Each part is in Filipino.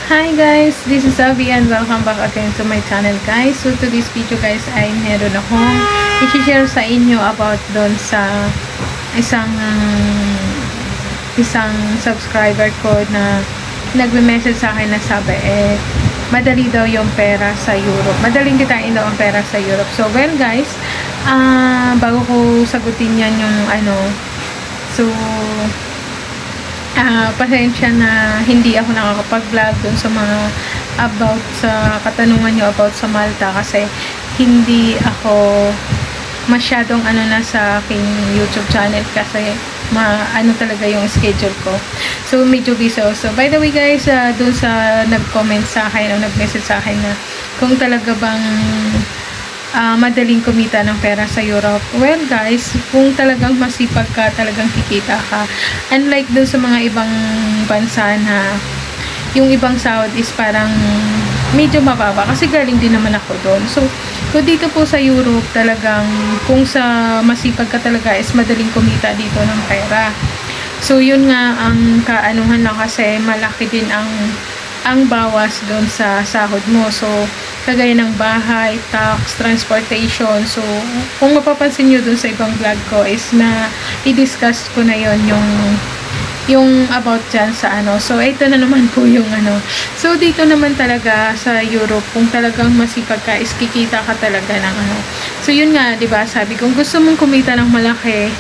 Hi guys, this is Avi and welcome back again to my channel guys. So to this video guys ay meron akong i-share sa inyo about doon sa isang subscriber ko na nagme-message sa akin na sabi madali daw yung pera sa Europe. Madaling kitain daw ang pera sa Europe. So well guys, bago ko sagutin yan yung pasensya na hindi ako nakakapag-vlog dun sa mga about sa katanungan nyo about sa Malta kasi hindi ako masyadong na sa aking YouTube channel kasi talaga yung schedule ko. So medyo busy also. By the way guys, dun sa nag-comment sa akin o nag-message sa akin na kung talaga bang madaling kumita ng pera sa Europe. Well guys, kung talagang masipag ka, talagang kikita ka. Unlike dun sa mga ibang bansa na yung ibang sahod is parang medyo mababa kasi galing din naman ako doon. So dito po sa Europe talagang kung sa masipag ka talaga is madaling kumita dito ng pera. So yun nga ang kaanuhan lang kasi malaki din ang bawas doon sa sahod mo. So kagaya ng bahay, tax, transportation. So, kung mapapansin nyo dun sa ibang vlog ko is na i-discuss ko na yon yung about dyan sa So, ito na naman po yung So, dito naman talaga sa Europe, kung talagang masipag ka, is kikita ka talaga ng So, yun nga, diba? Sabi, kung gusto mong kumita ng malaki,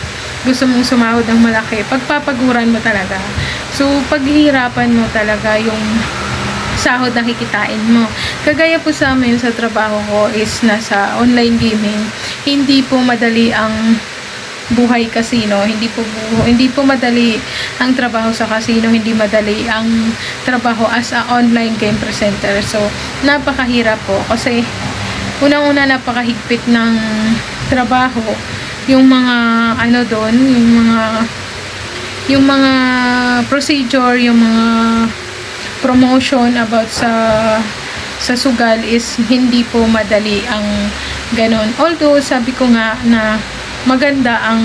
gusto mong sumahod ng malaki, pagpapaguran mo talaga. So, paghihirapan mo talaga yung sahod na kikitain mo. Kagaya po sa amin sa trabaho ko is nasa online gaming. Hindi po madali ang buhay casino. Hindi po madali ang trabaho sa casino. Hindi madali ang trabaho as a online game presenter. So, napakahirap po. Kasi, unang-una napakahigpit ng trabaho. Yung mga doon, yung mga procedure, yung mga promotion about sa sugal is hindi po madali ang ganon. Although sabi ko nga na maganda ang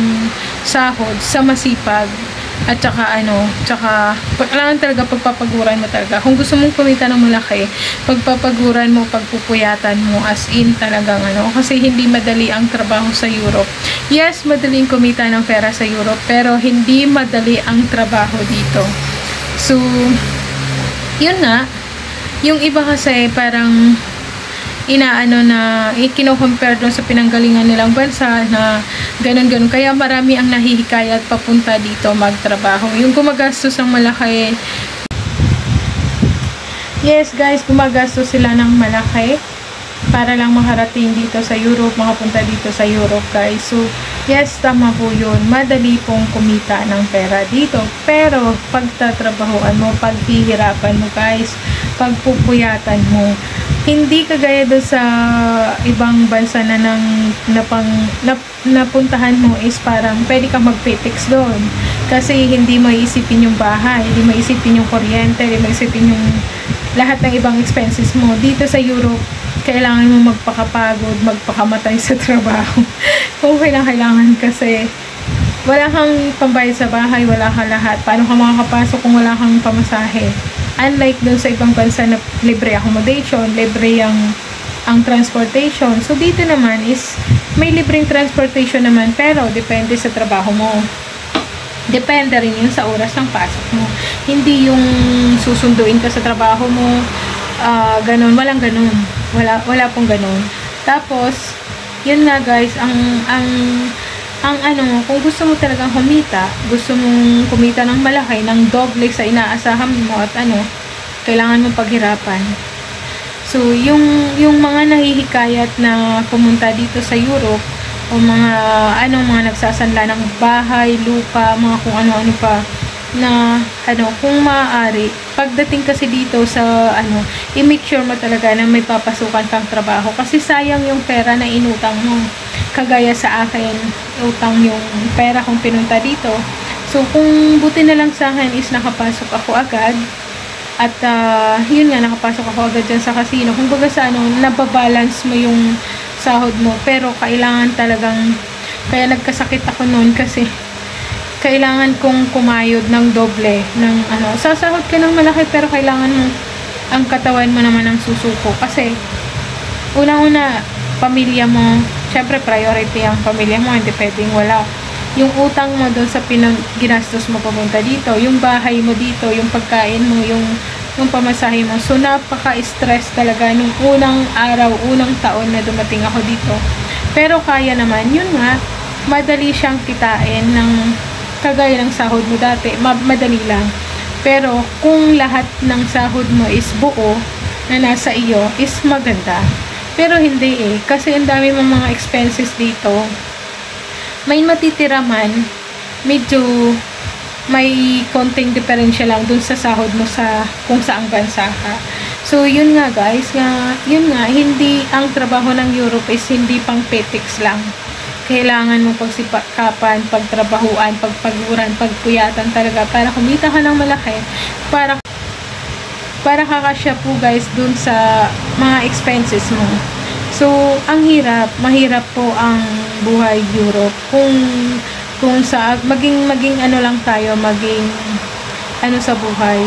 sahod sa masipag at tsaka kailangan talaga pagpapaguran mo talaga. Kung gusto mong kumita ng malaki, pagpapaguran mo, pagpupuyatan mo as in talagang kasi hindi madali ang trabaho sa Europe. Yes, madaling kumita ng pera sa Europe pero hindi madali ang trabaho dito. So yun nga, yung iba kasi parang kino-compare doon sa pinanggalingan nilang bansa na ganun-ganun. Kaya marami ang nahihikayat papunta dito magtrabaho. Yung gumagastos ng malaki. Yes guys, gumagastos sila ng malaki para lang makarating dito sa Europe, makapunta dito sa Europe guys. So, yes, tama po yun. Madali pong kumita ng pera dito. Pero, pagtatrabahuan mo, paghihirapan mo guys, pagpupuyatan mo, hindi kagaya doon sa ibang bansa na napuntahan mo is parang pwede kang mag-fix doon. Kasi hindi mo iisipin yung bahay, hindi mo iisipin yung kuryente, hindi mo iisipin yung lahat ng ibang expenses mo. Dito sa Europe, kailangan mo magpakapagod, magpakamatay sa trabaho. Kung kailangan kasi wala kang pambayad sa bahay, wala kang lahat. Paano ka makakapasok kung wala kang pamasahe? Unlike dun sa ibang bansa na libre accommodation, libre ang transportation. So, dito naman is may libreng transportation naman pero depende sa trabaho mo. Depende rin yun sa oras ng pasok mo. Hindi yung susunduin ka sa trabaho mo, ganun. Walang ganun. Wala pong ganun. Tapos, yun nga guys, kung gusto mo talagang humita, gusto mong kumita ng malaki, ng doble sa inaasahan mo at kailangan mong paghirapan. So, yung mga nahihikayat na pumunta dito sa Europe, o mga nagsasanla ng bahay, lupa, mga kung ano-ano pa, na kung maaari, pagdating kasi dito sa i-make sure mo talaga na may papasukan kang trabaho kasi sayang yung pera na inutang mo. Kagaya sa akin, utang yung pera kung pinunta dito. So kung buti na lang sa akin is nakapasok ako agad at yun nga, nakapasok ako agad dyan sa casino. Kung baga sa nababalance mo yung sahod mo, pero kailangan talagang, kaya nagkasakit ako noon kasi kailangan kong kumayod ng doble ng sasahod ka ng malaki pero kailangan mong ang katawan mo naman ang susuko. Kasi, unang-una, pamilya mo, syempre priority ang pamilya mo, hindi pwedeng wala. Yung utang mo doon sa ginastos mo papunta dito, yung bahay mo dito, yung pagkain mo, yung pamasahe mo. So, napaka-stress talaga nung unang araw, unang taon na dumating ako dito. Pero kaya naman, yun nga, madali siyang kitain ng kagaya ng sahod mo dati. Madali lang. Pero, kung lahat ng sahod mo is buo, na nasa iyo, is maganda. Pero hindi kasi ang dami mong mga expenses dito. May matitira man, medyo may konting diferensya lang dun sa sahod mo sa kung saang bansa ka. So, yun nga guys, hindi ang trabaho ng Europe is hindi pang petics lang. Kailangan mo pagsipakapan, pagtrabahuan, pagpaguran, pagpuyatan talaga para kumita ka ng malaki, para kakasya po guys dun sa mga expenses mo. So, ang mahirap po ang buhay Europe. Kung maging ano lang tayo, maging ano sa buhay.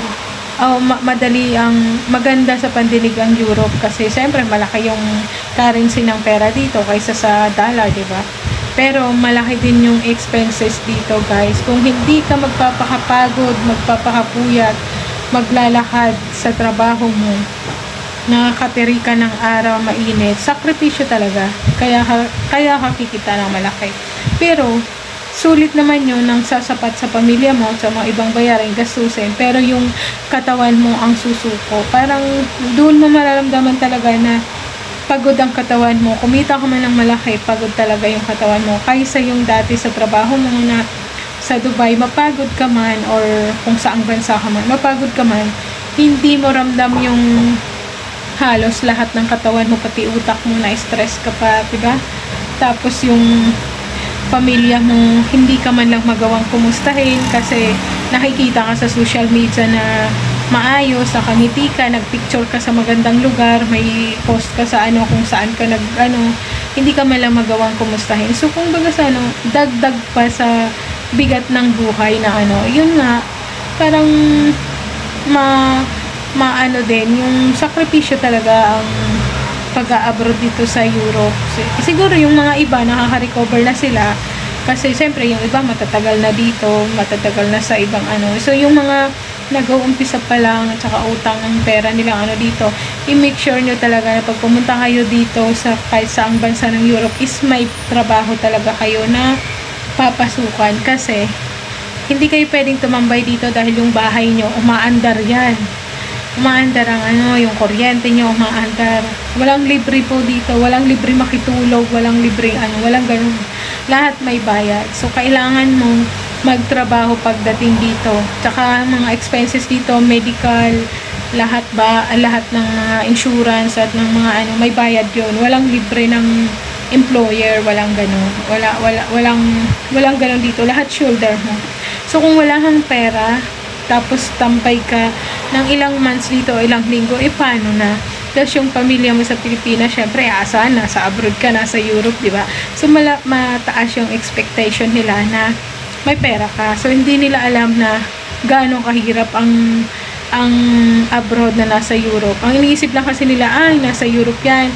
Maganda sa pandinig ang Europe kasi siyempre malaki yung currency ng pera dito kaysa sa dollar, di ba? Pero malaki din yung expenses dito, guys. Kung hindi ka magpapakapagod, magpapakapuyat, maglalakad sa trabaho mo, nakakatiri ka ng araw, mainit, sakripisyo talaga. Kaya kikita ng malaki. Pero, sulit naman yun ng sasapat sa pamilya mo, sa mga ibang bayarin, gastusin. Pero yung katawan mo ang susuko. Parang doon mo mararamdaman talaga na pagod ang katawan mo. Kumita ka man ng malaki, pagod talaga yung katawan mo. Kaysa yung dati sa trabaho mo na sa Dubai, mapagod ka man, or kung saang bansa ka man, mapagod ka man, hindi mo ramdam yung halos lahat ng katawan mo, pati utak mo, na stress ka pa, diba? Tapos yung pamilya mo, hindi ka man lang magawang kumustahin kasi nakikita ka sa social media na maayos, nakangiti ka, nagpicture ka sa magandang lugar, may post ka sa kung saan ka hindi ka man lang magawang kumustahin. So, kung baga sa dagdag pa sa bigat ng buhay na yun nga, parang maano din, yung sakripisyo talaga ang pag-a-abroad dito sa Europe. Siguro yung mga iba nakaka-recover na sila kasi siyempre yung iba matatagal na dito, matatagal na sa ibang So yung mga nag-uumpisa pa lang at saka utang ng pera nila dito, i-make sure nyo talaga na pag pumunta kayo dito sa kahit saang bansa ng Europe is may trabaho talaga kayo na papasukan kasi hindi kayo pwedeng tumambay dito dahil yung bahay nyo umaandar yan. Umaandar ang yung kuryente nyo, umaandar. Walang libre po dito, walang libre makitulog, walang libre walang ganun. Lahat may bayad. So, kailangan mong magtrabaho pagdating dito. Tsaka, mga expenses dito, medical, lahat ng mga insurance at ng mga may bayad yun. Walang libre ng employer, walang ganun. Walang ganun dito. Lahat shoulder mo. So, kung wala kang pera, tapos tambay ka ng ilang months dito, ilang linggo, paano na? Tapos yung pamilya mo sa Pilipinas, syempre, asahan, nasa abroad ka, nasa Europe, di ba? So, mataas yung expectation nila na may pera ka. So, hindi nila alam na gaano kahirap ang abroad na nasa Europe. Ang iniisip lang kasi nila, nasa Europe yan,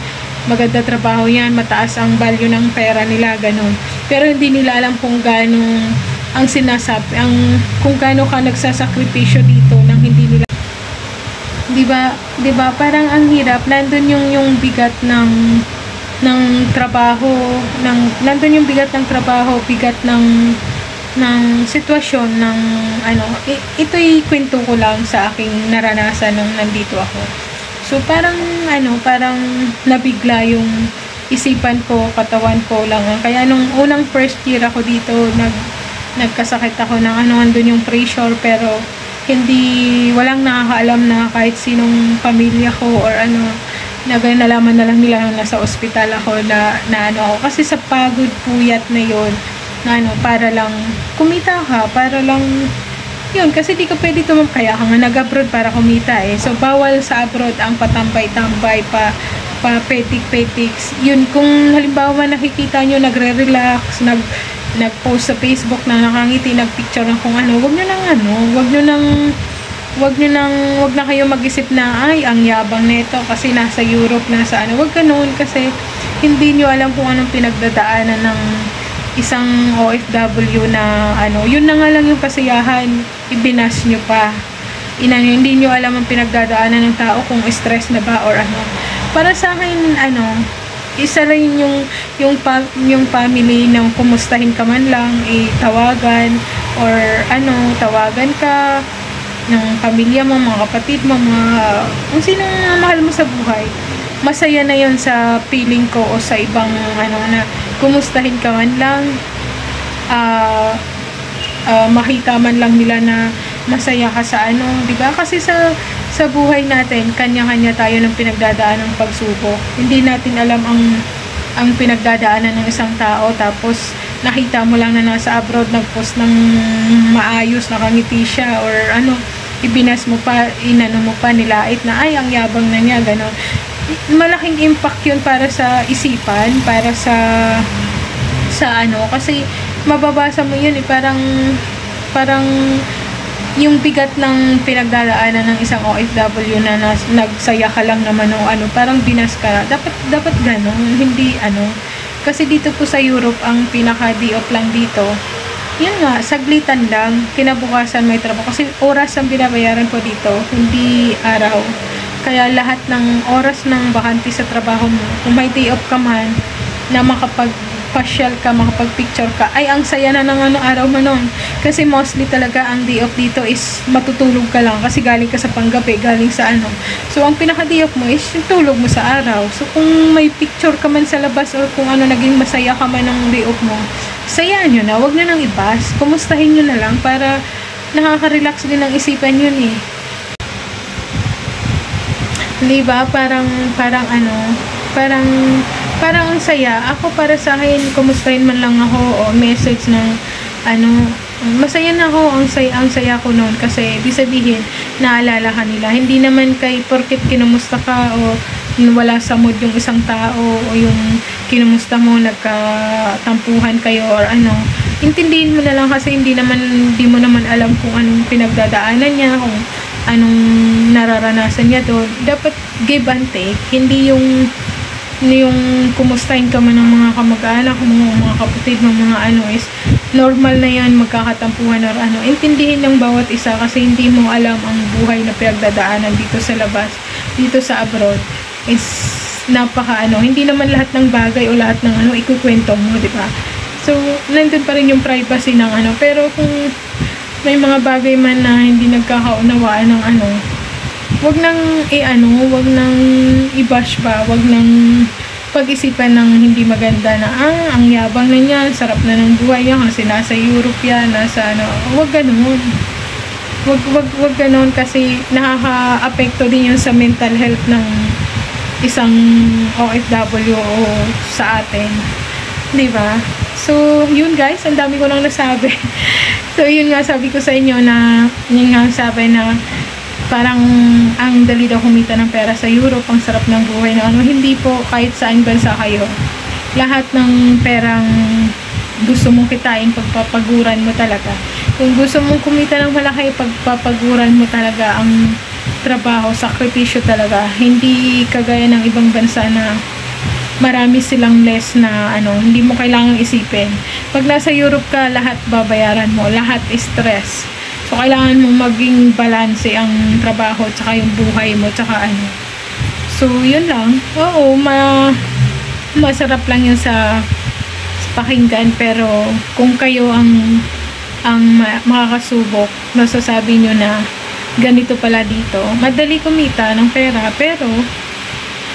maganda trabaho yan, mataas ang value ng pera nila, ganun. Pero hindi nila alam kung gaano ang sinasabi, kung gaano ka nagsasakripisyo dito nang hindi nila, di ba parang ang hirap, nandun yung bigat ng trabaho, nandun yung bigat ng trabaho, bigat ng sitwasyon ng ito'y kwento ko lang sa aking naranasan nung nandito ako. So parang nabigla yung isipan ko, katawan ko lang. Kaya nung unang first year ako dito, nagkasakit ako ng andun yung pressure, pero walang nakakaalam na kahit sinong pamilya ko or nalaman na lang nila nasa ospital ako na ako. Kasi sa pagod, puyat na yun, para lang kumita ka, para lang yun, kasi di ka pwede kaya ka nga nag-abroad para kumita So, bawal sa abroad ang patambay-tambay, pa petiks. Yun, kung halimbawa nakikita nyo, nagre-relax, nag-post sa Facebook na nakangiti, nagpicture ng kung wag nyo nang wag na kayo mag-isip na, ay, ang yabang nito kasi nasa Europe, nasa ano. Wag ganoon kasi hindi nyo alam kung anong pinagdadaanan ng isang OFW na ano. Yun na nga lang yung kasiyahan, ibinas nyo pa. Hindi nyo alam ang pinagdadaanan ng tao kung stress na ba or ano. Para sa akin, ano, isa rin yung family na kumustahin ka man lang, tawagan or ano, tawagan ka ng pamilya mo, mga kapatid mo, kung sino mahal mo sa buhay. Masaya na yon sa feeling ko o sa ibang ano na kumustahin ka man lang, makita man lang nila na masaya ka sa ano, 'di ba? Kasi sa buhay natin, kanya-kanya tayo ng pinagdadaanan ng pagsubok. Hindi natin alam ang pinagdadaanan ng isang tao, tapos nakita mo lang na nasa abroad nagpost ng maayos, nakangiti siya or ano, ibinas mo pa, inano mo pa, nilait na ay ang yabang na niya, gano'n. Malaking impact yun para sa isipan, para sa ano, kasi mababasa mo yun parang yung bigat ng pinagdadaanan ng isang OFW na nagsaya ka lang naman o ano, parang binas ka. Dapat gano'n, hindi ano. Kasi dito po sa Europe, ang pinaka-di-off lang dito, yun nga, saglitan lang, kinabukasan may trabaho. Kasi oras ang binabayaran po dito, hindi araw. Kaya lahat ng oras ng bakante sa trabaho mo, kung may day off ka man, na makapag-pasyal ka, makapag-picture ka, ay ang saya na ng ano, araw mo nun. Kasi mostly talaga ang day off dito is matutulog ka lang kasi galing ka sa panggabi, galing sa ano. So ang pinaka-day off mo is yung tulog mo sa araw. So kung may picture ka man sa labas or kung ano, naging masaya ka man ng day off mo, sayaan nyo na, wag na nang ibas. Kumustahin nyo na lang para nakaka-relax din ang isipan yun eh. Diba? Parang ang saya. Ako, para sa akin, kumustahin man lang ako o message ng ano, masaya na ako, ang saya ko noon kasi ibig sabihin, naalala ka nila. Hindi naman kay porket kinumusta ka o wala sa mood yung isang tao o yung kinumusta mo, nagkatampuhan kayo or ano, intindihin mo na lang kasi hindi mo naman alam kung anong pinagdadaanan niya, kung anong nararanasan niya doon. Dapat give and take, hindi yung kumustahin ka man ng mga kamag-anak, mga kapatid, mga ano, is normal na yan, magkakatampuhan or ano. Intindihin ng bawat isa kasi hindi mo alam ang buhay na pinagdadaanan dito sa labas, dito sa abroad is napaka ano, hindi naman lahat ng bagay o lahat ng ano ikukwento mo, di ba? So nandun pa rin yung privacy ng ano, pero kung may mga bagay man na hindi nagkakaunawaan ng ano, wag nang wag nang i-bash ba, wag nang pag-isipan ng hindi maganda na ang yabang na niya, sarap na ng buhay yan kasi nasa Europe yan, nasa ano. Wag ganoon. Wag ganoon kasi nakaka-apekto din yun sa mental health ng isang OFW o sa atin. 'Di ba? So, yun guys, ang dami ko nang nasabi. So, yun nga, sabi ko sa inyo na, yun nga sabi na, parang ang dali daw kumita ng pera sa Europe, ang sarap ng buhay na ano. Hindi po, kahit saan bansa kayo, lahat ng perang gusto mong kitain, pagpapaguran mo talaga. Kung gusto mong kumita ng malaki, pagpapaguran mo talaga ang trabaho, sakripisyo talaga. Hindi kagaya ng ibang bansa na marami silang less na ano, hindi mo kailangang isipin. Pag nasa Europe ka, lahat babayaran mo, lahat stress. So, kailangan mo maging balanse ang trabaho, tsaka yung buhay mo, tsaka ano. So, yun lang. Oo, masarap lang yun sa pakinggan, pero kung kayo ang makakasubok, masasabi nyo na ganito pala dito. Madali kumita ng pera, pero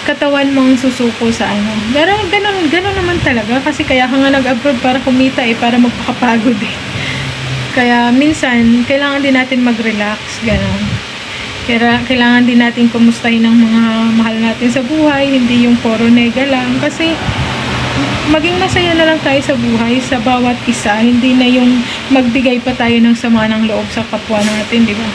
katawan mong susuko sa ano. Ganun naman talaga. Kasi kaya ka nga nag-abroad para kumita para magpakapagod eh. Kaya minsan, kailangan din natin mag-relax. Ganun. Kailangan din natin kumustahin ng mga mahal natin sa buhay. Hindi yung puro nega lang. Kasi maging masaya na lang tayo sa buhay, sa bawat isa. Hindi na yung magbigay pa tayo ng sama ng loob sa kapwa natin, di ba?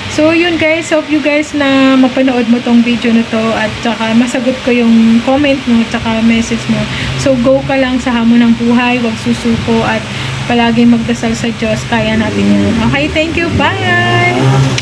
So, yun guys. Hope you guys na mapanood mo tong video na to at saka masagot ko yung comment mo at saka message mo. So, go ka lang sa hamon ng buhay. Huwag susuko at palagi magdasal sa Diyos. Kaya natin yun. Okay, thank you. Bye!